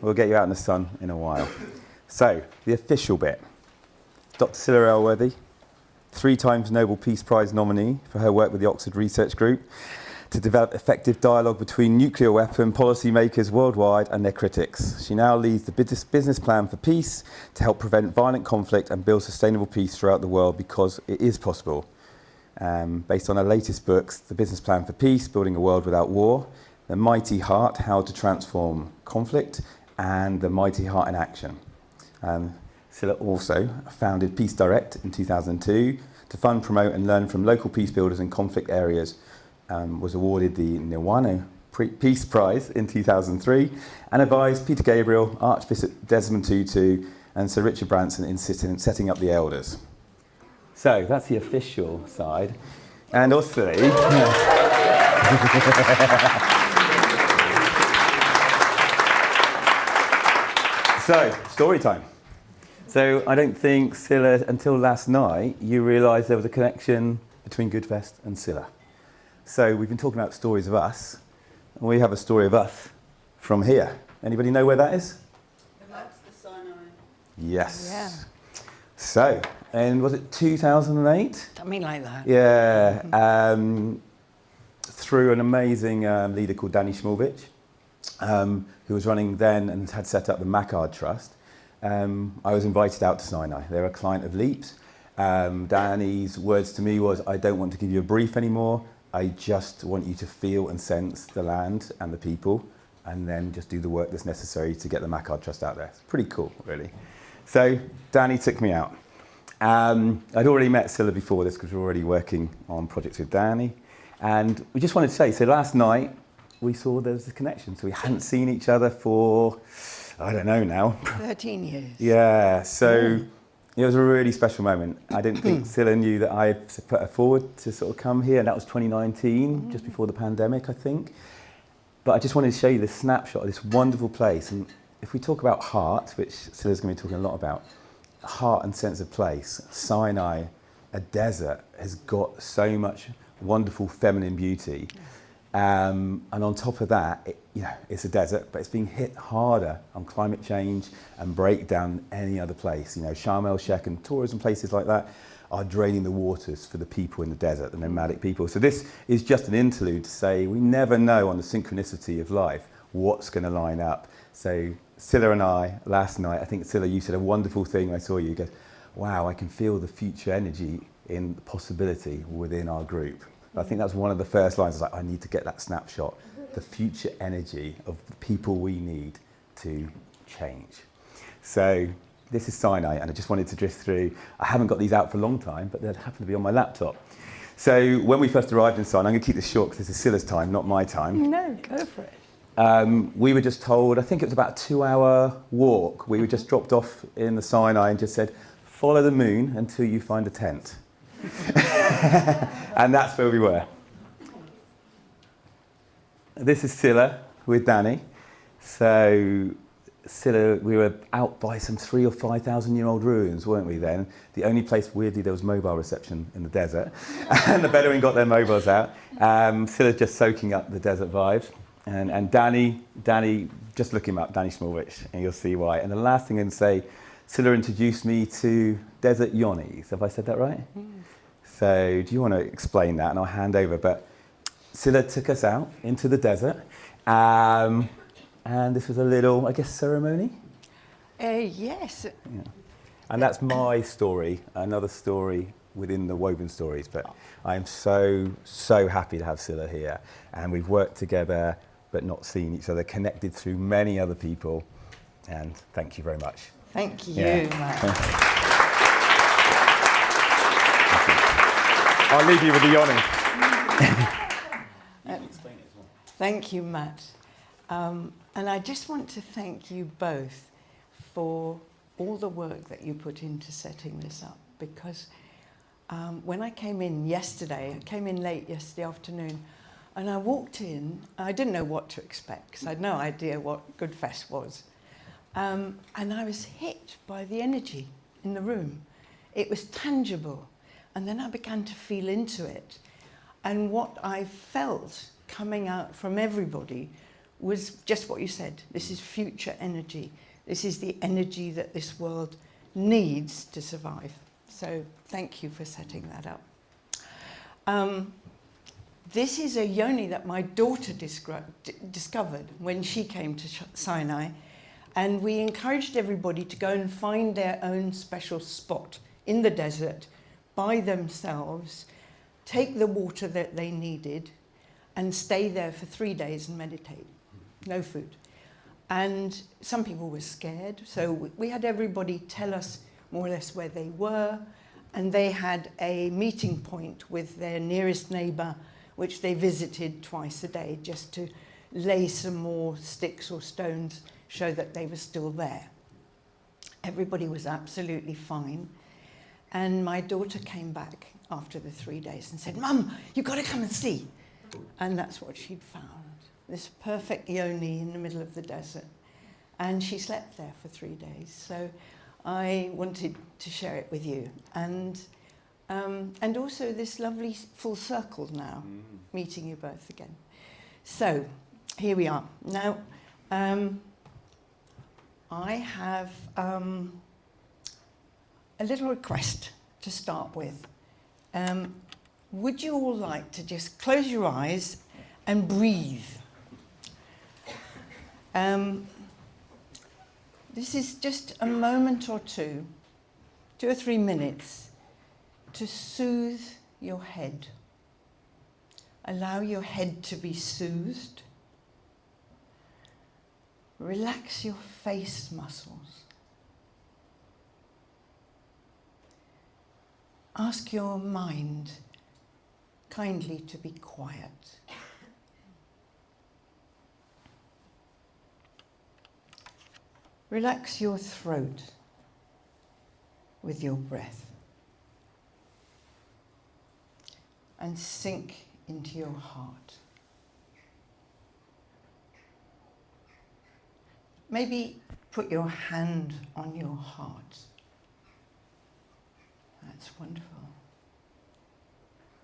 We'll get you out in the sun in a while. So, the official bit. Dr. Scilla Ellworthy, 3 times Nobel Peace Prize nominee for her work with the Oxford Research Group to develop effective dialogue between nuclear weapon policymakers worldwide and their critics. She now leads the business plan for peace to help prevent violent conflict and build sustainable peace throughout the world, because it is possible. Based on her latest books, The Business Plan for Peace, Building a World Without War, The Mighty Heart, How to Transform Conflict, and The Mighty Heart in Action. Scilla also founded Peace Direct in 2002 to fund, promote and learn from local peace builders in conflict areas. Was awarded the Nirwana Peace Prize in 2003 and advised Peter Gabriel, Archbishop Desmond Tutu and Sir Richard Branson in setting up the elders. So that's the official side. And also, so, story time. So I don't think Scilla, until last night, you realised there was a connection between Goodfest and Scilla. So we've been talking about stories of us, and we have a story of us from here. Anybody know where that is? That's the Sinai. Yes. Yeah. So, and was it 2008? Something like that. Yeah. Through an amazing leader called Danny Schmulvich, who was running then and had set up the Mackard Trust. I was invited out to Sinai. They're a client of Leap's. Danny's words to me was, I don't want to give you a brief anymore. I just want you to feel and sense the land and the people, and then just do the work that's necessary to get the Mackard Trust out there. It's pretty cool, really. So Danny took me out. I'd already met Scilla before this because we were already working on projects with Danny. And we just wanted to say, so last night we saw there was a connection. So we hadn't seen each other for, I don't know now. 13 years. Yeah, so it was a really special moment. I didn't think Scilla knew that I put her forward to sort of come here, and that was 2019, just before the pandemic, I think. But I just wanted to show you this snapshot of this wonderful place. And if we talk about heart, which Scilla's going to be talking a lot about, heart and sense of place, Sinai, a desert, has got so much wonderful feminine beauty. And on top of that, it's a desert, but it's being hit harder on climate change and breakdown than any other place. Sharm el-Sheikh and tourism places like that are draining the waters for the people in the desert, the nomadic people. So this is just an interlude to say we never know on the synchronicity of life what's going to line up. So Scilla and I, last night, I think Scilla, you said a wonderful thing when I saw you. You go, wow, I can feel the future energy in the possibility within our group. I think that's one of the first lines. Like, I need to get that snapshot, the future energy of the people we need to change. So this is Sinai, and I just wanted to drift through. I haven't got these out for a long time, but they happen to be on my laptop. So when we first arrived in Sinai, I'm going to keep this short because this is Scilla's time, not my time. No, go for it. We were just told, I think it was about a 2-hour walk. We were just dropped off in the Sinai and just said, follow the moon until you find a tent. And that's where we were. This is Scilla with Danny. So Scilla, we were out by some 3,000 or 5,000 year old ruins, weren't we then? The only place, weirdly, there was mobile reception in the desert. And the Bedouin got their mobiles out. Scilla's just soaking up the desert vibes. And Danny, just look him up, Danny Schmulvich, and you'll see why. And the last thing I'm going to say, Scilla introduced me to desert yonis. Have I said that right? So do you want to explain that? And I'll hand over. But Scilla took us out into the desert. And this was a little, I guess, ceremony? Yes. Yeah. And that's my story, another story within the woven stories. But I'm so happy to have Scilla here. And we've worked together, but not seen each other, connected through many other people. And thank you very much. Thank you, Thank Matt. you. I'll leave you with the yawning. Thank you, Matt. And I just want to thank you both for all the work that you put into setting this up, because when I came in yesterday, I came in late yesterday afternoon, and I walked in, I didn't know what to expect, because I had no idea what Goodfest was. And I was hit by the energy in the room. It was tangible. And then I began to feel into it. And what I felt coming out from everybody was just what you said. This is future energy. This is the energy that this world needs to survive. So thank you for setting that up. This is a yoni that my daughter discovered when she came to Sinai, and we encouraged everybody to go and find their own special spot in the desert by themselves, take the water that they needed, and stay there for 3 days and meditate. No food. And some people were scared, so we had everybody tell us more or less where they were, and they had a meeting point with their nearest neighbour, which they visited twice a day, just to lay some more sticks or stones, show that they were still there. Everybody was absolutely fine. And my daughter came back after the 3 days and said, "Mum, you've got to come and see." And that's what she'd found, this perfect yoni in the middle of the desert. And she slept there for 3 days. So I wanted to share it with you. And also this lovely full circle now, meeting you both again. So here we are. Now, I have a little request to start with. Would you all like to just close your eyes and breathe? This is just a moment or 2 or 3 minutes, to soothe your head. Allow your head to be soothed. Relax your face muscles. Ask your mind kindly to be quiet. Relax your throat with your breath. And sink into your heart. Maybe put your hand on your heart. That's wonderful.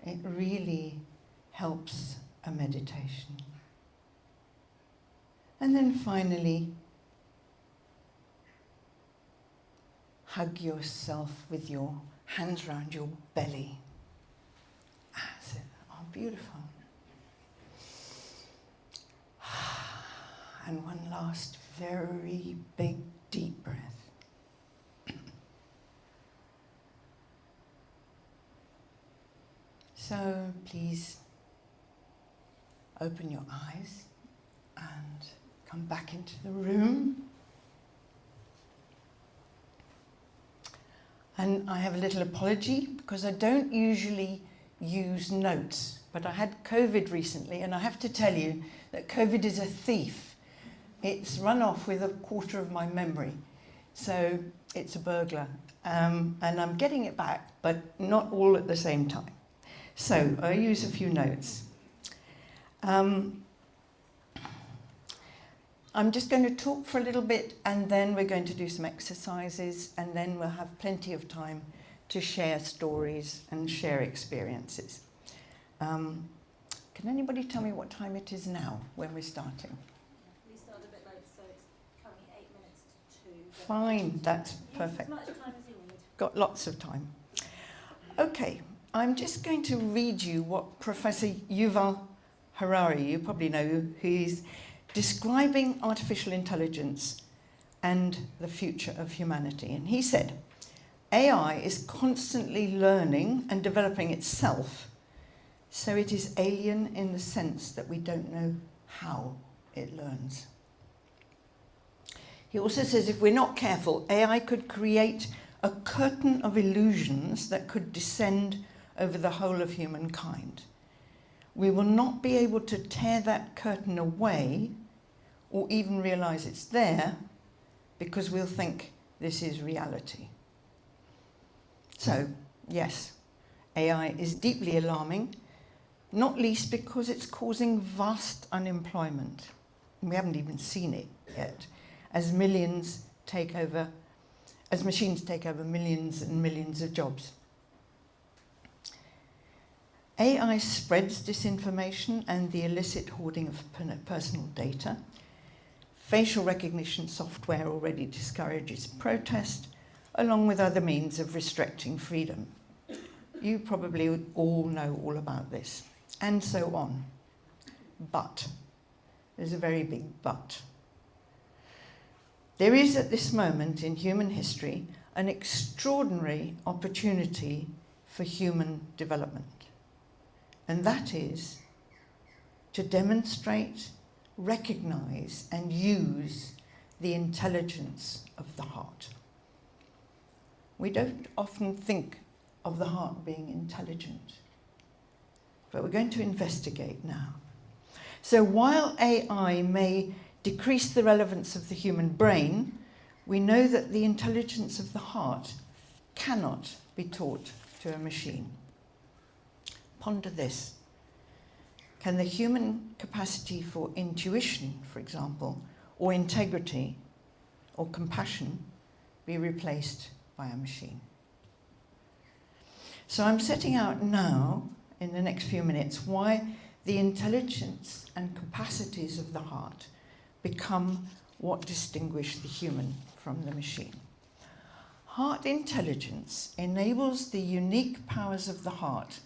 It really helps a meditation. And then finally, hug yourself with your hands around your belly. That's it. Oh, beautiful. And one last very big, deep breath. So please open your eyes and come back into the room. And I have a little apology because I don't usually use notes, but I had COVID recently, and I have to tell you that COVID is a thief. It's run off with 1/4 of my memory, so it's a burglar, and I'm getting it back, but not all at the same time. So I use a few notes. I'm just going to talk for a little bit, and then we're going to do some exercises, and then we'll have plenty of time to share stories and share experiences. Can anybody tell me what time it is now when we're starting? We started a bit late, so it's currently 8 minutes to 2. Fine, that's perfect. Use as much time as you need. Got lots of time. Okay, I'm just going to read you what Professor Yuval Harari, you probably know, who's describing artificial intelligence and the future of humanity. And he said, AI is constantly learning and developing itself, so it is alien in the sense that we don't know how it learns. He also says if we're not careful, AI could create a curtain of illusions that could descend over the whole of humankind. We will not be able to tear that curtain away or even realize it's there because we'll think this is reality. So, yes, AI is deeply alarming, not least because it's causing vast unemployment. We haven't even seen it yet, as machines take over millions and millions of jobs. AI spreads disinformation and the illicit hoarding of personal data. facial recognition software already discourages protest, along with other means of restricting freedom. You probably all know all about this, and so on. But, there's a very big but. There is at this moment in human history an extraordinary opportunity for human development. And that is to demonstrate, recognise and use the intelligence of the heart. We don't often think of the heart being intelligent, but we're going to investigate now. So while AI may decrease the relevance of the human brain, we know that the intelligence of the heart cannot be taught to a machine. Ponder this. Can the human capacity for intuition, for example, or integrity, or compassion, be replaced by a machine? So I'm setting out now, in the next few minutes, why the intelligence and capacities of the heart become what distinguish the human from the machine. Heart intelligence enables the unique powers of the heart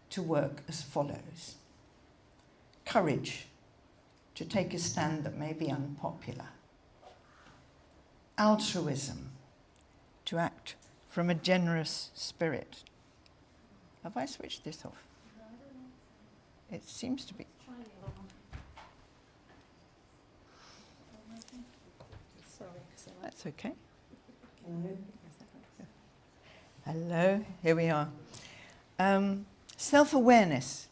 to work as follows. Courage, to take a stand that may be unpopular. Altruism, to act from a generous spirit. Have I switched this off? It seems to be. That's okay. Hello, here we are. Self-awareness,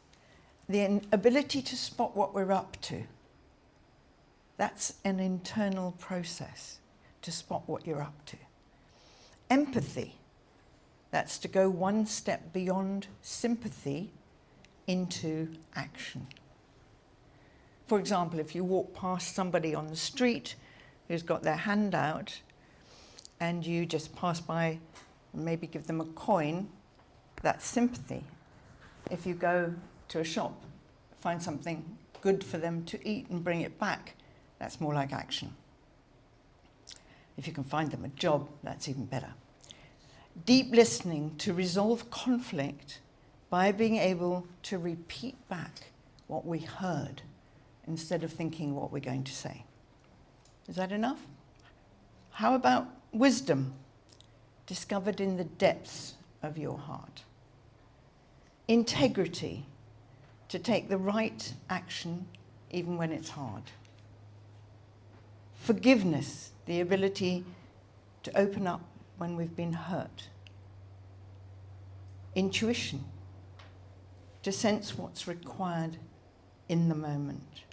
the ability to spot what we're up to. That's an internal process, to spot what you're up to. Empathy, that's to go one step beyond sympathy into action. For example, if you walk past somebody on the street who's got their hand out and you just pass by and maybe give them a coin, that's sympathy. If you go to a shop, find something good for them to eat and bring it back, that's more like action. If you can find them a job, that's even better. Deep listening, to resolve conflict by being able to repeat back what we heard instead of thinking what we're going to say. Is that enough? How about wisdom, discovered in the depths of your heart? Integrity, to take the right action even when it's hard. Forgiveness, the ability to open up when we've been hurt. Intuition, to sense what's required in the moment.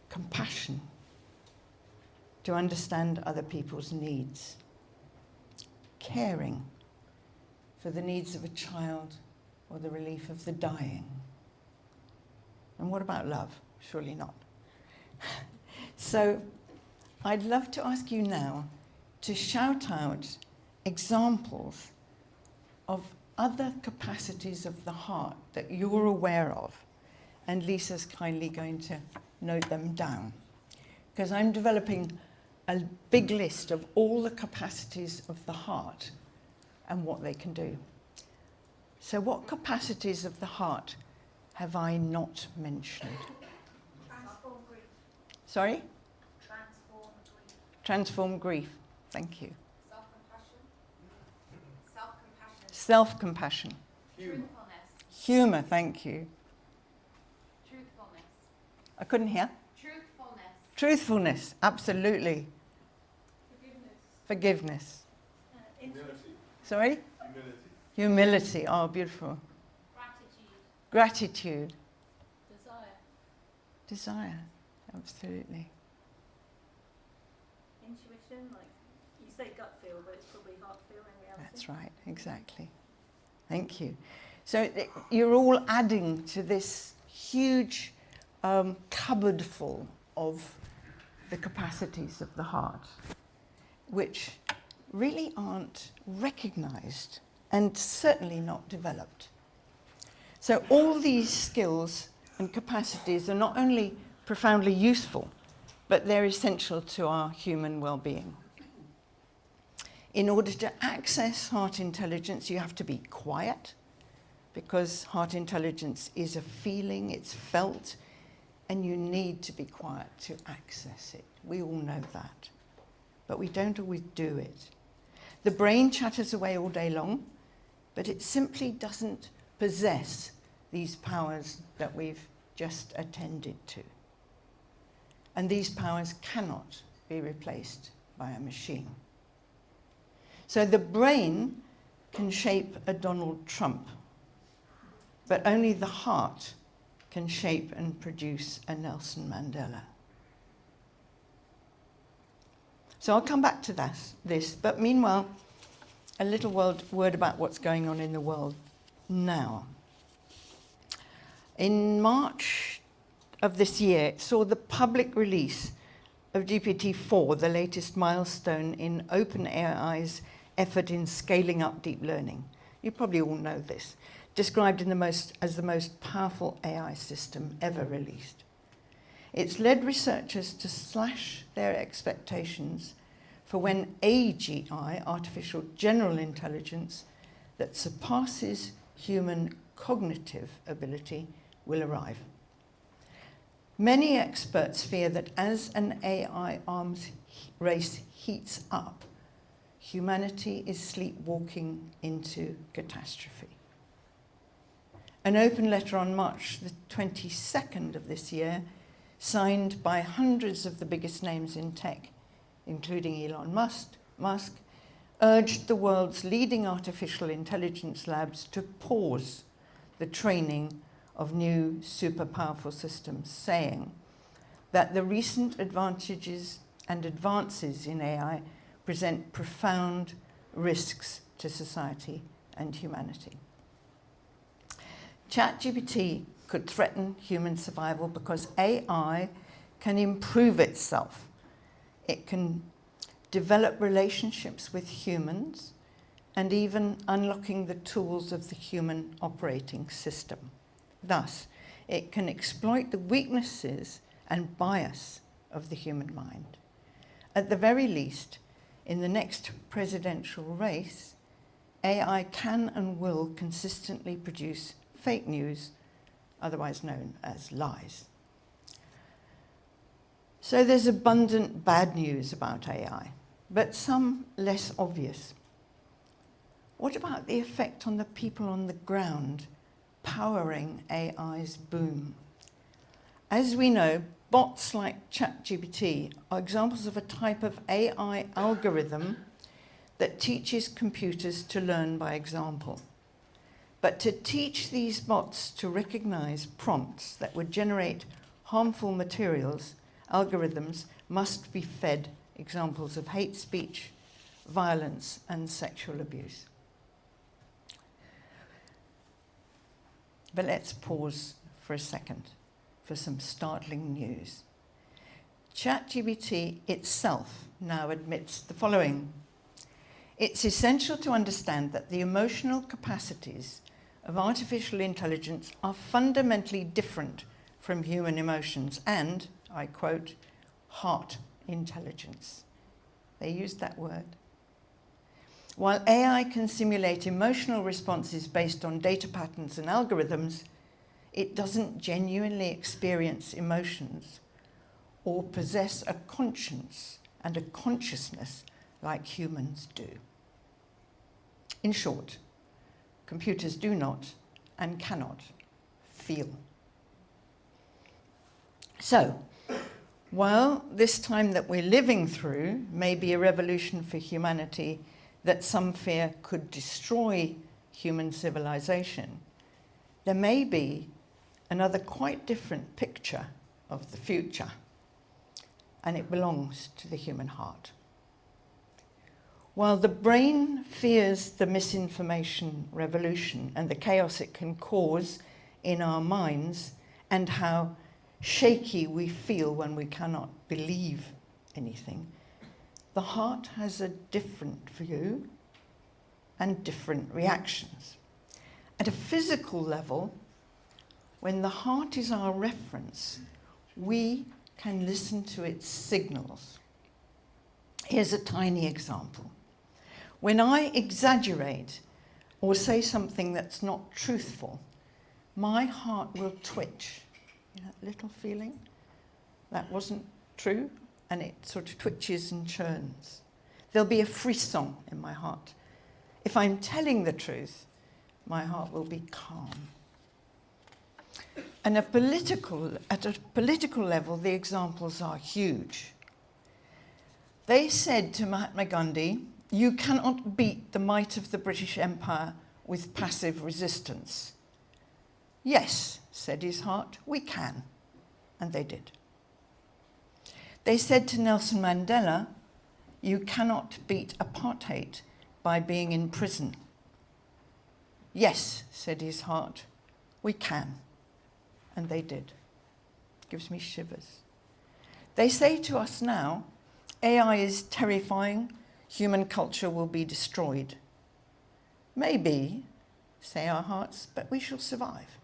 Compassion, to understand other people's needs. Caring, for the needs of a child or the relief of the dying. And what about love? Surely not. So I'd love to ask you now to shout out examples of other capacities of the heart that you're aware of. And Lisa's kindly going to note them down, because I'm developing a big list of all the capacities of the heart and what they can do. So what capacities of the heart have I not mentioned? Transform grief. Sorry? Transform grief. Transform grief. Thank you. Self-compassion. Self-compassion. Self-compassion. Truthfulness. Humour, thank you. Truthfulness. I couldn't hear. Truthfulness. Truthfulness, absolutely. Forgiveness. Humility. Sorry? Humility, oh, beautiful. Gratitude. Gratitude. Desire. Desire, absolutely. Intuition, like you say gut feel, but it's probably heart feel in reality. That's right, exactly. Thank you. So you're all adding to this huge cupboard full of the capacities of the heart, which really aren't recognised and certainly not developed. So all these skills and capacities are not only profoundly useful, but they're essential to our human well-being. In order to access heart intelligence, you have to be quiet, because heart intelligence is a feeling, it's felt, and you need to be quiet to access it. We all know that, but we don't always do it. The brain chatters away all day long, but it simply doesn't possess these powers that we've just attended to. And these powers cannot be replaced by a machine. So the brain can shape a Donald Trump, but only the heart can shape and produce a Nelson Mandela. So I'll come back to this, but meanwhile, a little word about what's going on in the world now. In March of this year, it saw the public release of GPT-4, the latest milestone in OpenAI's effort in scaling up deep learning. You probably all know this, described as the most powerful AI system ever released. It's led researchers to slash their expectations for when AGI, artificial general intelligence, that surpasses human cognitive ability will arrive. Many experts fear that as an AI arms race heats up, humanity is sleepwalking into catastrophe. An open letter on March the 22nd of this year, signed by hundreds of the biggest names in tech, including Elon Musk, urged the world's leading artificial intelligence labs to pause the training of new super powerful systems, saying that the recent advantages and advances in AI present profound risks to society and humanity. ChatGPT could threaten human survival because AI can improve itself. It can develop relationships with humans and even unlocking the tools of the human operating system. Thus, it can exploit the weaknesses and bias of the human mind. At the very least, in the next presidential race, AI can and will consistently produce fake news, otherwise known as lies. So there's abundant bad news about AI, but some less obvious. What about the effect on the people on the ground powering AI's boom? As we know, bots like ChatGPT are examples of a type of AI algorithm that teaches computers to learn by example. But to teach these bots to recognize prompts that would generate harmful materials, algorithms must be fed examples of hate speech, violence, and sexual abuse. But let's pause for a second for some startling news. ChatGPT itself now admits the following. It's essential to understand that the emotional capacities of artificial intelligence are fundamentally different from human emotions and, I quote, heart intelligence. They used that word. While AI can simulate emotional responses based on data patterns and algorithms, it doesn't genuinely experience emotions or possess a conscience and a consciousness like humans do. In short, computers do not and cannot feel. So, while this time that we're living through may be a revolution for humanity that some fear could destroy human civilization, there may be another quite different picture of the future, and it belongs to the human heart. While the brain fears the misinformation revolution and the chaos it can cause in our minds and how shaky we feel when we cannot believe anything, the heart has a different view and different reactions. At a physical level, when the heart is our reference, we can listen to its signals. Here's a tiny example. When I exaggerate or say something that's not truthful, my heart will twitch. You know, that little feeling? That wasn't true, and it sort of twitches and churns. There'll be a frisson in my heart. If I'm telling the truth, my heart will be calm. And at a political level, the examples are huge. They said to Mahatma Gandhi, "You cannot beat the might of the British Empire with passive resistance." "Yes," said his heart, "we can." And they did. They said to Nelson Mandela, "You cannot beat apartheid by being in prison." "Yes," said his heart, "we can." And they did. Gives me shivers. They say to us now, AI is terrifying, human culture will be destroyed. Maybe, say our hearts, but we shall survive.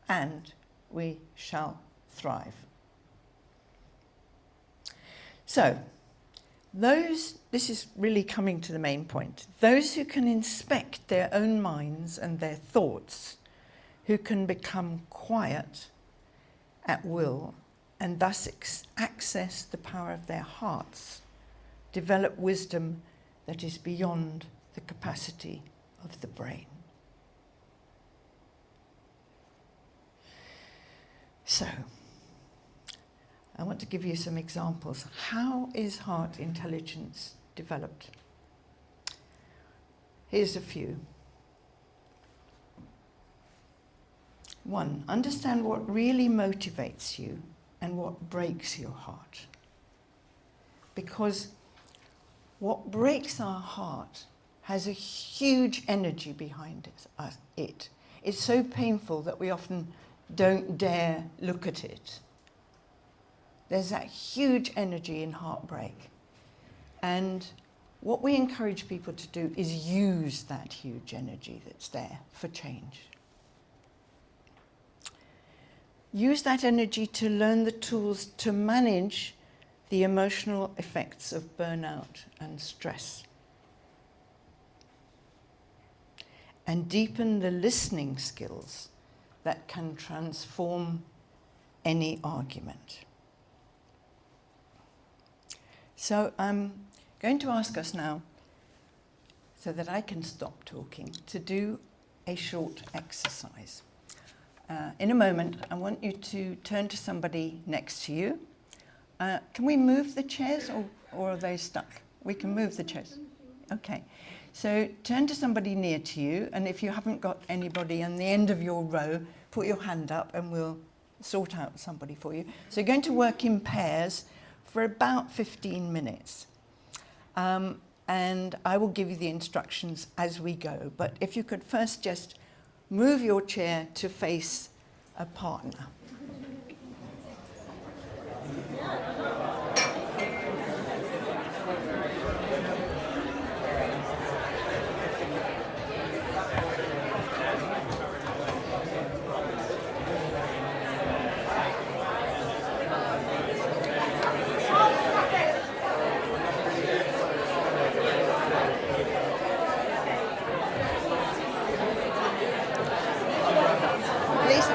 And we shall thrive. So, this is really coming to the main point. Those who can inspect their own minds and their thoughts, who can become quiet at will and thus access the power of their hearts, develop wisdom that is beyond the capacity of the brain. So, I want to give you some examples. How is heart intelligence developed? Here's a few. 1, understand what really motivates you and what breaks your heart. Because what breaks our heart has a huge energy behind it. It's so painful that we often don't dare look at it. There's that huge energy in heartbreak. And what we encourage people to do is use that huge energy that's there for change. Use that energy to learn the tools to manage the emotional effects of burnout and stress. And deepen the listening skills that can transform any argument. So I'm going to ask us now, so that I can stop talking, to do a short exercise. In a moment, I want you to turn to somebody next to you. Can we move the chairs, or are they stuck? We can move the chairs. Okay. So turn to somebody near to you, and if you haven't got anybody on the end of your row, put your hand up and we'll sort out somebody for you. So you're going to work in pairs for about 15 minutes. And I will give you the instructions as we go. But if you could first just move your chair to face a partner.